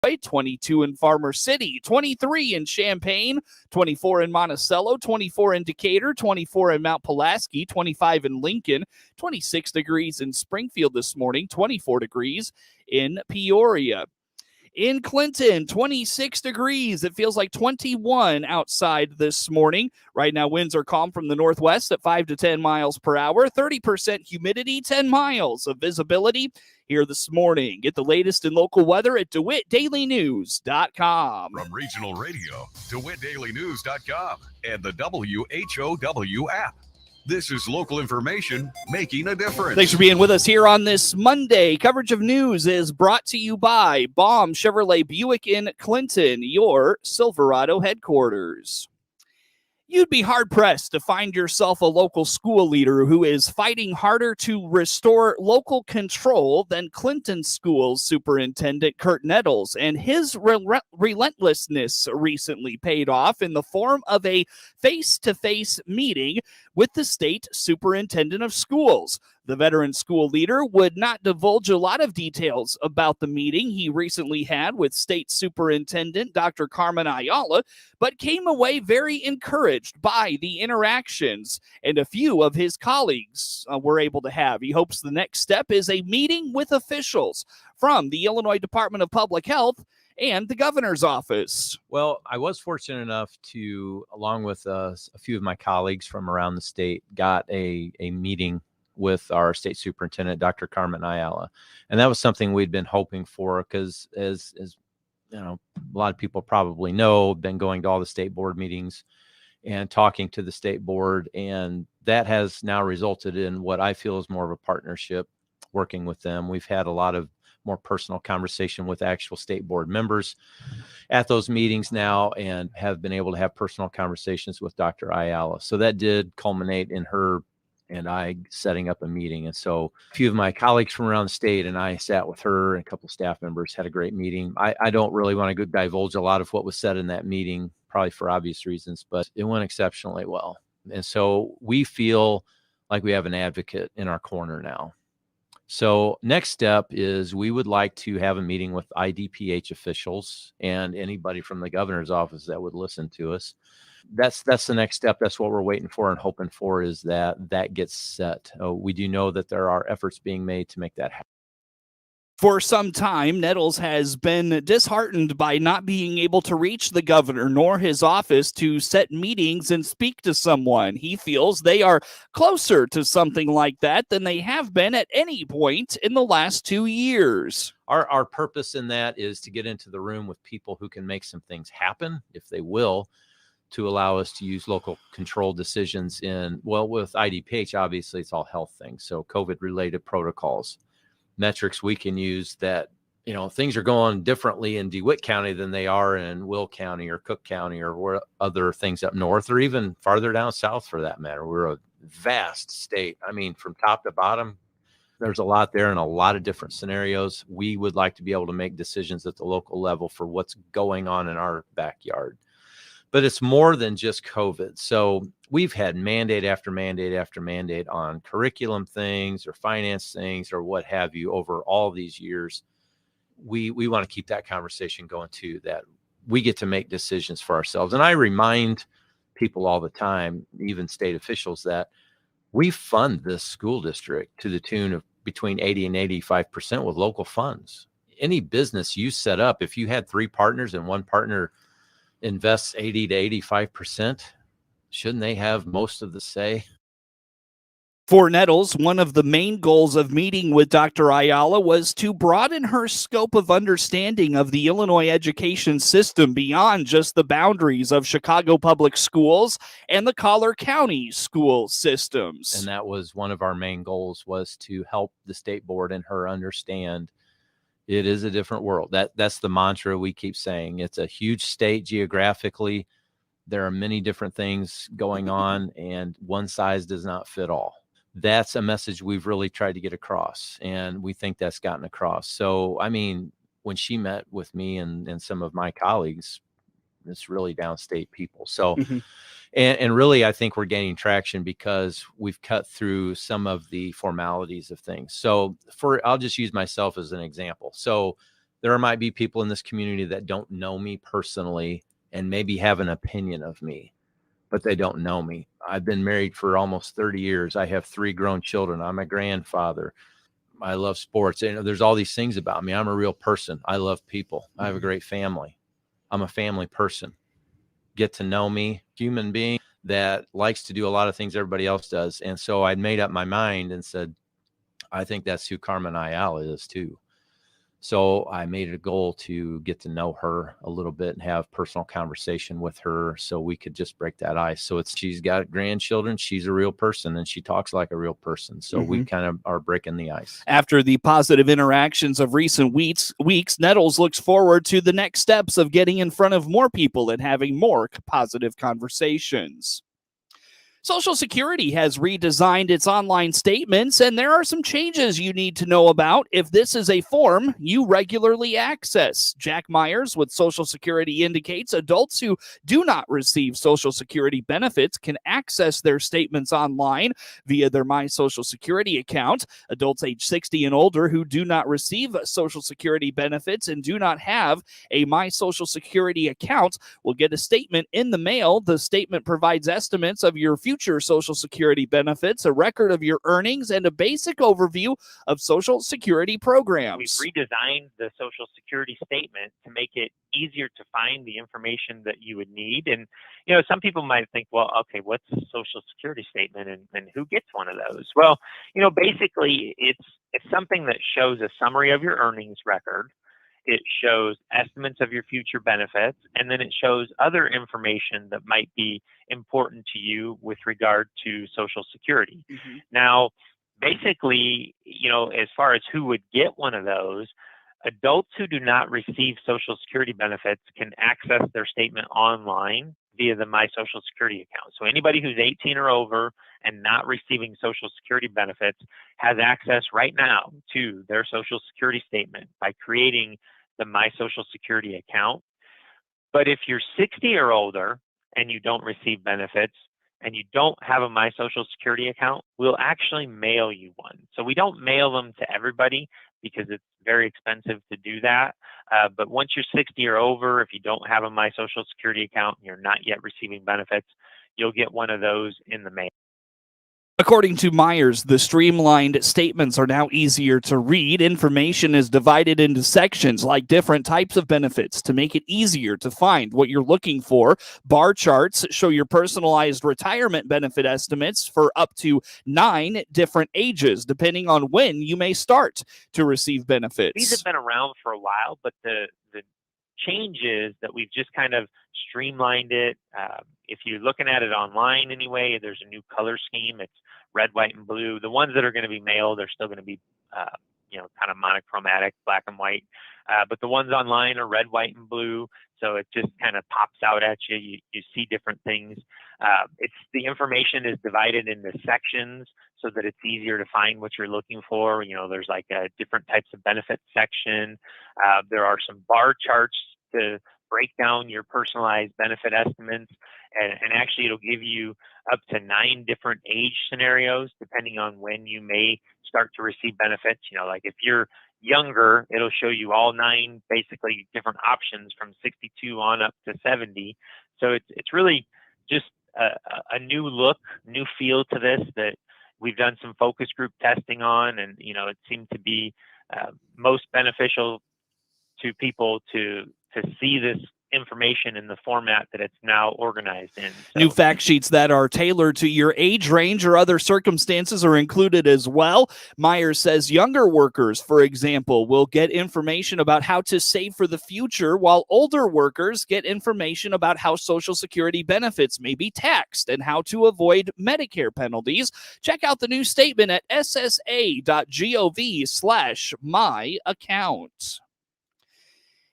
22 in Farmer City, 23 in Champaign, 24 in Monticello, 24 in Decatur, 24 in Mount Pulaski, 25 in Lincoln, 26 degrees in Springfield this morning, 24 degrees in Peoria. In Clinton, 26 degrees. It feels like 21 outside this morning. Right now, winds are calm from the northwest at 5 to 10 miles per hour. 30% humidity, 10 miles of visibility here this morning. Get the latest in local weather at DeWittDailyNews.com. From regional radio, DeWittDailyNews.com, and the WHOW app. This is local information making a difference. Thanks for being with us here on this Monday. Coverage of news is brought to you by Baum Chevrolet Buick in Clinton, your Silverado headquarters. You'd be hard-pressed to find yourself a local school leader who is fighting harder to restore local control than Clinton Schools Superintendent Kurt Nettles, and his relentlessness recently paid off in the form of a face-to-face meeting with the state superintendent of schools. The veteran school leader would not divulge a lot of details about the meeting he recently had with State Superintendent Dr. Carmen Ayala, but came away very encouraged by the interactions and a few of his colleagues were able to have. He hopes the next step is a meeting with officials from the Illinois Department of Public Health and the governor's office. Well, I was fortunate enough to, along with a few of my colleagues from around the state, got a meeting with our state superintendent, Dr. Carmen Ayala. And that was something we'd been hoping for because, as you know, a lot of people probably know, been going to all the state board meetings and talking to the state board. And that has now resulted in what I feel is more of a partnership working with them. We've had a lot of more personal conversation with actual state board members at those meetings now and have been able to have personal conversations with Dr. Ayala. So that did culminate in her and I setting up a meeting. And so a few of my colleagues from around the state and I sat with her and a couple of staff members, had a great meeting. I don't really want to divulge a lot of what was said in that meeting, probably for obvious reasons, but it went exceptionally well. And so we feel like we have an advocate in our corner now. So next step is we would like to have a meeting with IDPH officials and anybody from the governor's office that would listen to us. That's the next step. That's what we're waiting for and hoping for, is that gets set. We do know that there are efforts being made to make that happen. For some time, Nettles has been disheartened by not being able to reach the governor nor his office to set meetings and speak to someone. He feels they are closer to something like that than they have been at any point in the last 2 years. Our purpose in that is to get into the room with people who can make some things happen, if they will, to allow us to use local control decisions with IDPH, obviously it's all health things. So COVID-related protocols, metrics we can use that, things are going differently in DeWitt County than they are in Will County or Cook County or other things up north or even farther down south for that matter. We're a vast state. I mean, from top to bottom, there's a lot there in a lot of different scenarios. We would like to be able to make decisions at the local level for what's going on in our backyard. But it's more than just COVID. So we've had mandate after mandate after mandate on curriculum things or finance things or what have you over all these years. We want to keep that conversation going too, that we get to make decisions for ourselves. And I remind people all the time, even state officials, that we fund this school district to the tune of between 80 and 85% with local funds. Any business you set up, if you had 3 partners and one partner invests 80 to 85%, shouldn't they have most of the say? For Nettles, one of the main goals of meeting with Dr. Ayala was to broaden her scope of understanding of the Illinois education system beyond just the boundaries of Chicago Public Schools and the Collier County school systems. And that was one of our main goals, was to help the state board and her understand it is a different world. That's the mantra we keep saying. It's a huge state geographically. There are many different things going on, and one size does not fit all. That's a message we've really tried to get across, and we think that's gotten across. So, I mean, when she met with me and some of my colleagues, it's really downstate people. So, and really, I think we're gaining traction because we've cut through some of the formalities of things. So I'll just use myself as an example. So There might be people in this community that don't know me personally and maybe have an opinion of me, but they don't know me. I've been married for almost 30 years. I have 3 grown children. I'm a grandfather. I love sports. And there's all these things about me. I'm a real person. I love people. I have a great family. I'm a family person. Get to know me, human being that likes to do a lot of things everybody else does. And so I made up my mind and said, I think that's who Carmen Ayala is too. So I made it a goal to get to know her a little bit and have personal conversation with her so we could just break that ice. So she's got grandchildren. She's a real person and she talks like a real person. So we kind of are breaking the ice. After the positive interactions of recent weeks, Nettles looks forward to the next steps of getting in front of more people and having more positive conversations. Social Security has redesigned its online statements, and there are some changes you need to know about if this is a form you regularly access. Jack Myers with Social Security indicates adults who do not receive Social Security benefits can access their statements online via their My Social Security account. Adults age 60 and older who do not receive Social Security benefits and do not have a My Social Security account will get a statement in the mail. The statement provides estimates of your future Social Security benefits, a record of your earnings, and a basic overview of Social Security programs. We've redesigned the Social Security statement to make it easier to find the information that you would need. And, some people might think, well, okay, what's a Social Security statement and who gets one of those? Well, basically it's something that shows a summary of your earnings record. It shows estimates of your future benefits, and then it shows other information that might be important to you with regard to Social Security. Now, basically, as far as who would get one of those, adults who do not receive Social Security benefits can access their statement online via the My Social Security account. So anybody who's 18 or over and not receiving Social Security benefits has access right now to their Social Security statement by creating the My Social Security account. But if you're 60 or older and you don't receive benefits and you don't have a My Social Security account, we'll actually mail you one. So we don't mail them to everybody because it's very expensive to do that. But once you're 60 or over, if you don't have a My Social Security account and you're not yet receiving benefits, you'll get one of those in the mail. According to Myers, the streamlined statements are now easier to read. Information is divided into sections like different types of benefits to make it easier to find what you're looking for. Bar charts show your personalized retirement benefit estimates for up to 9 different ages, depending on when you may start to receive benefits. These have been around for a while, but the change is that we've just kind of streamlined it. If you're looking at it online anyway, there's a new color scheme. It's red, white, and blue. The ones that are going to be mailed are still going to be, kind of monochromatic, black and white. But the ones online are red, white, and blue. So it just kind of pops out at you. You see different things. The information is divided into sections so that it's easier to find what you're looking for. There's like a different types of benefits section. There are some bar charts to break down your personalized benefit estimates. And actually, it'll give you up to 9 different age scenarios, depending on when you may start to receive benefits. Like if you're younger, it'll show you all 9 basically different options from 62 on up to 70. So it's really just a new look, new feel to this that we've done some focus group testing on, and it seemed to be most beneficial to people to see this information in the format that it's now organized in. So. New fact sheets that are tailored to your age range or other circumstances are included as well. Myers says younger workers, for example, will get information about how to save for the future, while older workers get information about how Social Security benefits may be taxed and how to avoid Medicare penalties. Check out the new statement at ssa.gov/myaccount.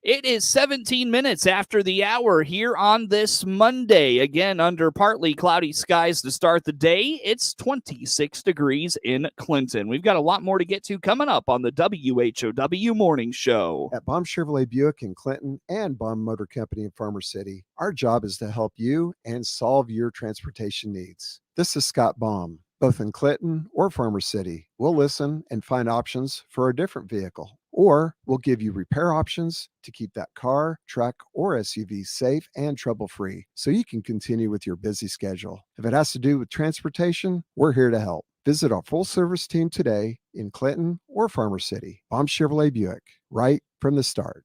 It is 17 minutes after the hour here on this Monday. Again, under partly cloudy skies to start the day. It's 26 degrees in Clinton. We've got a lot more to get to coming up on the WHOW Morning Show. At Baum Chevrolet Buick in Clinton and Baum Motor Company in Farmer City, our job is to help you and solve your transportation needs. This is Scott Baum. Both in Clinton or Farmer City, we'll listen and find options for a different vehicle Or we'll give you repair options to keep that car, truck, or SUV safe and trouble-free so you can continue with your busy schedule. If it has to do with transportation, we're here to help. Visit our full-service team today in Clinton or Farmer City. Baum Chevrolet Buick, right from the start.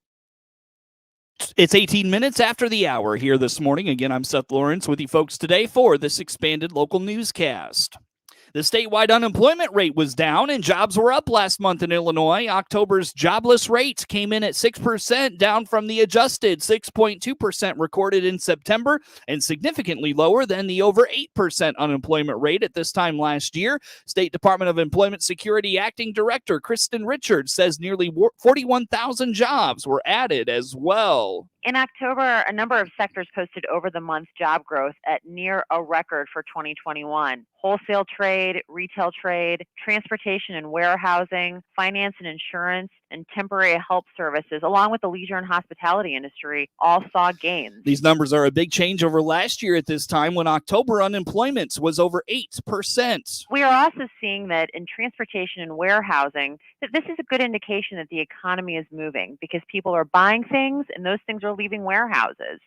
It's 18 minutes after the hour here this morning. Again, I'm Seth Lawrence with you folks today for this expanded local newscast. The statewide unemployment rate was down and jobs were up last month in Illinois. October's jobless rate came in at 6%, down from the adjusted 6.2% recorded in September and significantly lower than the over 8% unemployment rate at this time last year. State Department of Employment Security Acting Director Kristen Richards says nearly 41,000 jobs were added as well. In October, a number of sectors posted over the month job growth at near a record for 2021. Wholesale trade, retail trade, transportation and warehousing, finance and insurance, and temporary help services, along with the leisure and hospitality industry, all saw gains. These numbers are a big change over last year at this time when October unemployment was over 8%. We are also seeing that in transportation and warehousing, that this is a good indication that the economy is moving because people are buying things and those things are leaving warehouses.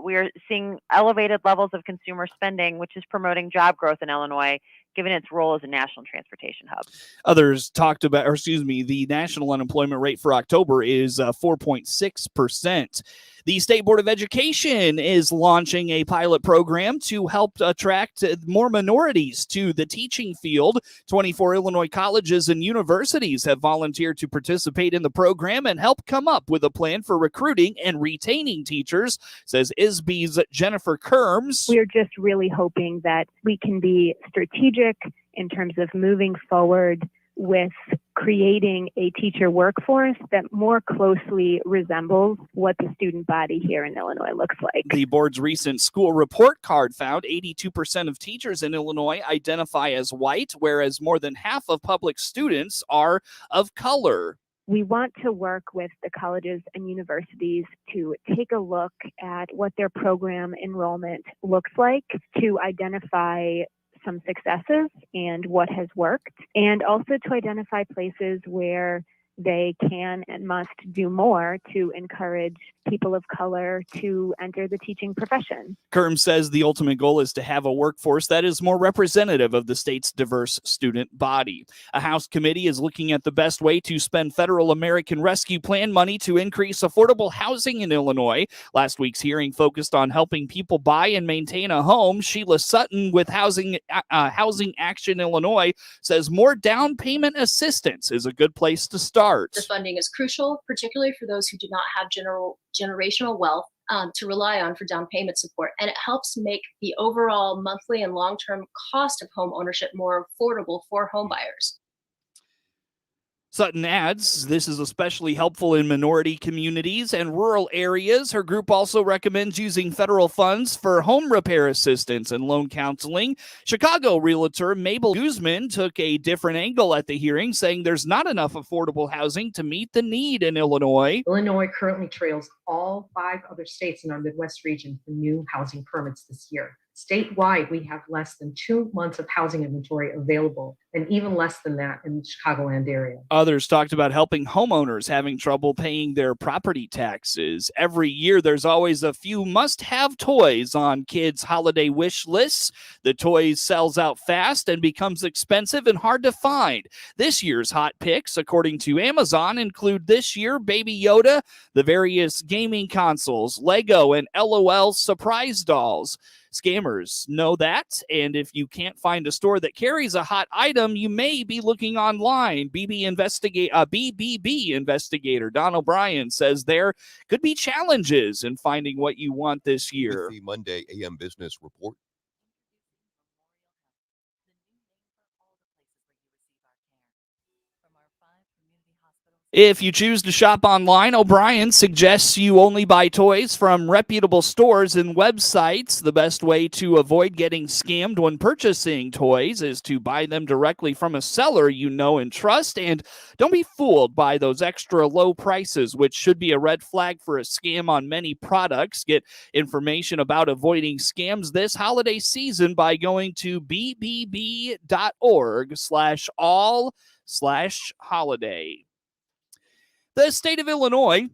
We are seeing elevated levels of consumer spending, which is promoting job growth in Illinois, given its role as a national transportation hub. Others talked about, the national unemployment rate for October is 4.6%. The State Board of Education is launching a pilot program to help attract more minorities to the teaching field. 24 Illinois colleges and universities have volunteered to participate in the program and help come up with a plan for recruiting and retaining teachers, says ISB's Jennifer Kerms. We're just really hoping that we can be strategic in terms of moving forward with creating a teacher workforce that more closely resembles what the student body here in Illinois looks like. The board's recent school report card found 82% of teachers in Illinois identify as white, whereas more than half of public students are of color. We want to work with the colleges and universities to take a look at what their program enrollment looks like, to identify some successes and what has worked, and also to identify places where they can and must do more to encourage people of color to enter the teaching profession. Kerm says the ultimate goal is to have a workforce that is more representative of the state's diverse student body. A House committee is looking at the best way to spend federal American Rescue Plan money to increase affordable housing in Illinois. Last week's hearing focused on helping people buy and maintain a home. Sheila Sutton with Housing Action Illinois says more down payment assistance is a good place to start. The funding is crucial, particularly for those who do not have generational wealth to rely on for down payment support. And it helps make the overall monthly and long-term cost of home ownership more affordable for home buyers. Sutton adds, this is especially helpful in minority communities and rural areas. Her group also recommends using federal funds for home repair assistance and loan counseling. Chicago realtor Mabel Guzman took a different angle at the hearing, saying there's not enough affordable housing to meet the need in Illinois. Illinois currently trails all 5 other states in our Midwest region for new housing permits this year. Statewide, we have less than 2 months of housing inventory available, and even less than that in the Chicagoland area. Others talked about helping homeowners having trouble paying their property taxes. Every year, there's always a few must-have toys on kids' holiday wish lists. The toys sells out fast and becomes expensive and hard to find. This year's hot picks, according to Amazon, include this year Baby Yoda, the various gaming consoles, Lego, and LOL surprise dolls. Scammers know that, and if you can't find a store that carries a hot item, you may be looking online. BBB investigator Don O'Brien says there could be challenges in finding what you want this year. With the Monday AM Business Report. If you choose to shop online, O'Brien suggests you only buy toys from reputable stores and websites. The best way to avoid getting scammed when purchasing toys is to buy them directly from a seller you know and trust. And don't be fooled by those extra low prices, which should be a red flag for a scam on many products. Get information about avoiding scams this holiday season by going to bbb.org/all/holiday. The state of Illinois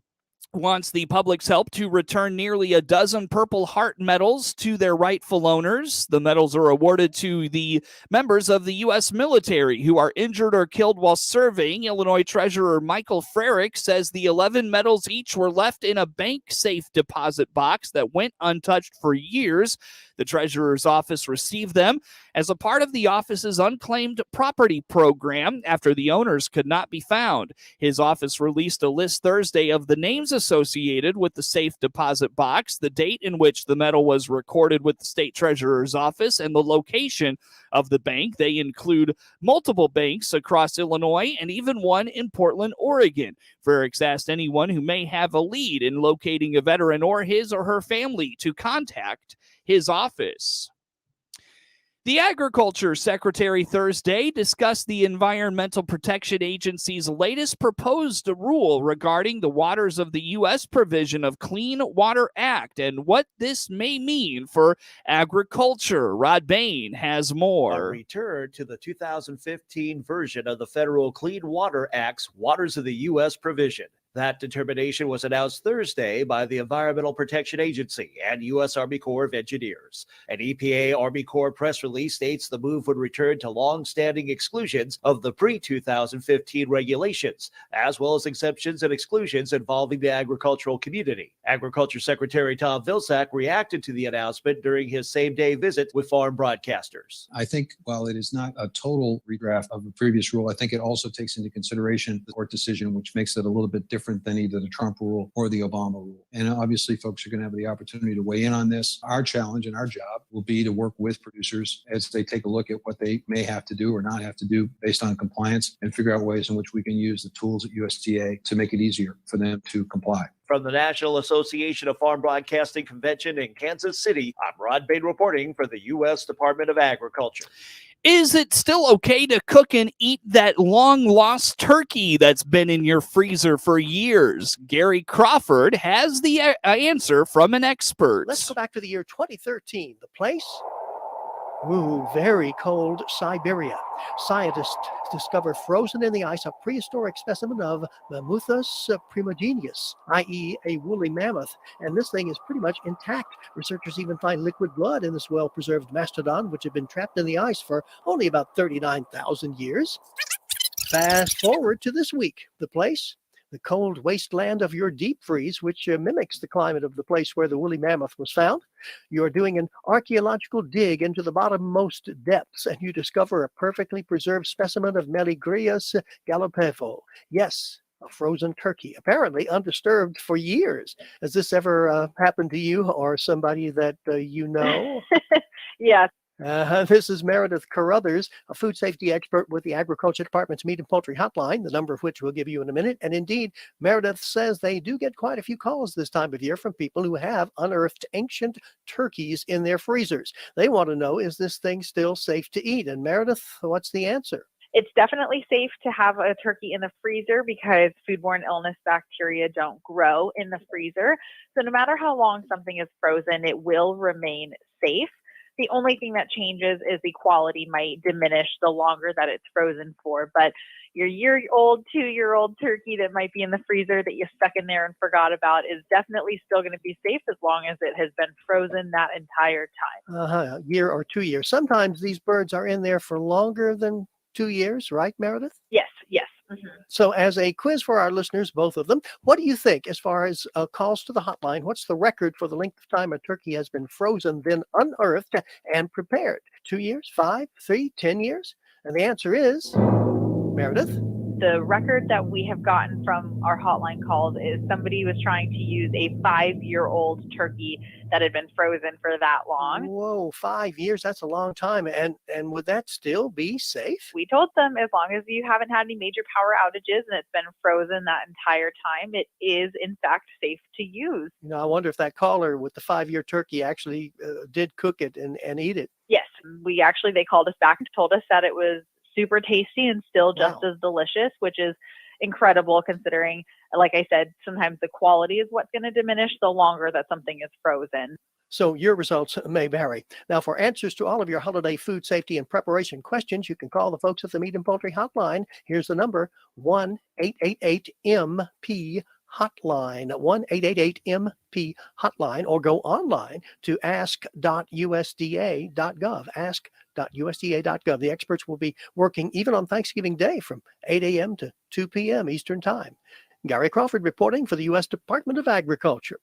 wants the public's help to return nearly a dozen Purple Heart medals to their rightful owners. The medals are awarded to the members of the U.S. military who are injured or killed while serving. Illinois Treasurer Michael Frerick says the 11 medals each were left in a bank safe deposit box that went untouched for years. The treasurer's office received them as a part of the office's unclaimed property program after the owners could not be found. His office released a list Thursday of the names associated with the safe deposit box, the date in which the medal was recorded with the state treasurer's office, and the location of the bank. They include multiple banks across Illinois and even one in Portland, Oregon. Frerichs asked anyone who may have a lead in locating a veteran or his or her family to contact his office. The Agriculture Secretary Thursday discussed the Environmental Protection Agency's latest proposed rule regarding the Waters of the U.S. provision of Clean Water Act and what this may mean for agriculture. Rod Bain has A more. return to the 2015 version of the Federal Clean Water Act's Waters of the U.S. provision. That determination was announced Thursday by the Environmental Protection Agency and U.S. Army Corps of Engineers. An EPA Army Corps press release states the move would return to long-standing exclusions of the pre-2015 regulations, as well as exemptions and exclusions involving the agricultural community. Agriculture Secretary Tom Vilsack reacted to the announcement during his same-day visit with farm broadcasters. I think while it is not a total redraft of the previous rule, I think it also takes into consideration the court decision, which makes it a little bit different than either the Trump rule or the Obama rule. And obviously, folks are going to have the opportunity to weigh in on this. Our challenge and our job will be to work with producers as they take a look at what they may have to do or not have to do based on compliance and figure out ways in which we can use the tools at USDA to make it easier for them to comply. From the National Association of Farm Broadcasting Convention in Kansas City, I'm Rod Bain reporting for the U.S. Department of Agriculture. Is it still okay to cook and eat that long-lost turkey that's been in your freezer for years? Gary Crawford has the answer from an expert. Let's go back to the year 2013. The place? Ooh, very cold Siberia. Scientists discovered frozen in the ice a prehistoric specimen of Mammuthus primigenius, i.e. a woolly mammoth. And this thing is pretty much intact. Researchers even find liquid blood in this well-preserved mastodon, which had been trapped in the ice for only about 39,000 years. Fast forward to this week. The place? The cold wasteland of your deep freeze, which mimics the climate of the place where the woolly mammoth was found. You're doing an archaeological dig into the bottommost depths, and you discover a perfectly preserved specimen of Meligrius galopevo. Yes, a frozen turkey, apparently undisturbed for years. Has this ever happened to you or somebody that you know? Yes. This is Meredith Carruthers, a food safety expert with the Agriculture Department's Meat and Poultry Hotline, the number of which we'll give you in a minute. And indeed, Meredith says they do get quite a few calls this time of year from people who have unearthed ancient turkeys in their freezers. They want to know, is this thing still safe to eat? And Meredith, what's the answer? It's definitely safe to have a turkey in the freezer because foodborne illness bacteria don't grow in the freezer. So no matter how long something is frozen, it will remain safe. The only thing that changes is the quality might diminish the longer that it's frozen for. But your year-old, 2-year-old turkey that might be in the freezer that you stuck in there and forgot about is definitely still going to be safe as long as it has been frozen that entire time. Year or 2 years. Sometimes these birds are in there for longer than 2 years, right, Meredith? Yes, yes. Mm-hmm. So as a quiz for our listeners, both of them, what do you think as far as calls to the hotline? What's the record for the length of time a turkey has been frozen, then unearthed and prepared? 2 years, 5, 3, 10 years? And the answer is, Meredith? The record that we have gotten from our hotline calls is somebody was trying to use a 5-year-old turkey that had been frozen for that long. Whoa, 5 years, that's a long time. And would that still be safe? We told them as long as you haven't had any major power outages and it's been frozen that entire time, it is in fact safe to use. You know, I wonder if that caller with the 5-year turkey actually did cook it and eat it. Yes, they called us back and told us that it was super tasty and still just as delicious, which is incredible considering, like I said, sometimes the quality is what's going to diminish the longer that something is frozen. So your results may vary. Now, for answers to all of your holiday food safety and preparation questions, you can call the folks at the Meat and Poultry Hotline. Here's the number, 1-888-MP Hotline, 1-888-MP Hotline, or go online to ask.usda.gov, ask.usda.gov. The experts will be working even on Thanksgiving Day from 8 a.m. to 2 p.m. Eastern Time. Gary Crawford reporting for the U.S. Department of Agriculture.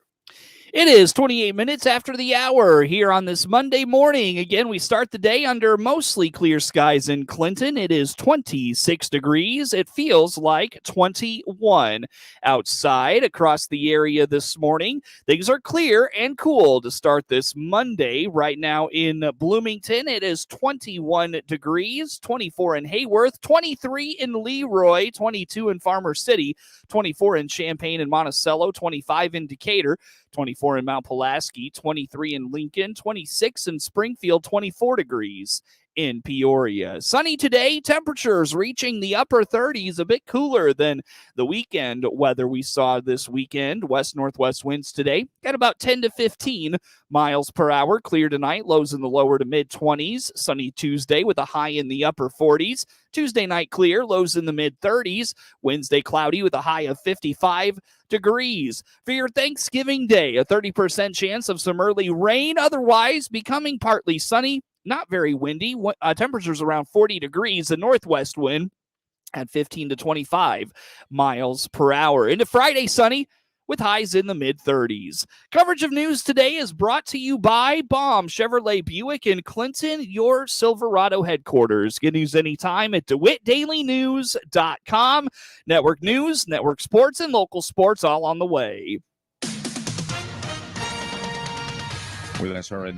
It is 28 minutes after the hour here on this Monday morning. Again, we start the day under mostly clear skies in Clinton. It is 26 degrees. It feels like 21 outside across the area this morning. Things are clear and cool to start this Monday. Right now in Bloomington, it is 21 degrees, 24 in Hayworth, 23 in Leroy, 22 in Farmer City, 24 in Champaign and Monticello, 25 in Decatur, 24 in Mount Pulaski, 23 in Lincoln, 26 in Springfield, 24 degrees in Peoria. Sunny today, temperatures reaching the upper 30s, a bit cooler than the weekend weather we saw this weekend. West-northwest winds today at about 10 to 15 miles per hour. Clear tonight, lows in the lower to mid-20s. Sunny Tuesday with a high in the upper 40s. Tuesday night clear, lows in the mid-30s. Wednesday cloudy with a high of 55 degrees. For your Thanksgiving Day, a 30% chance of some early rain, otherwise becoming partly sunny. Not very windy. Temperatures around 40 degrees. The northwest wind at 15 to 25 miles per hour. Into Friday, sunny with highs in the mid-30s. Coverage of news today is brought to you by Baum Chevrolet Buick in Clinton, your Silverado headquarters. Get news anytime at DeWittDailyNews.com. Network news, network sports, and local sports all on the way. With SRN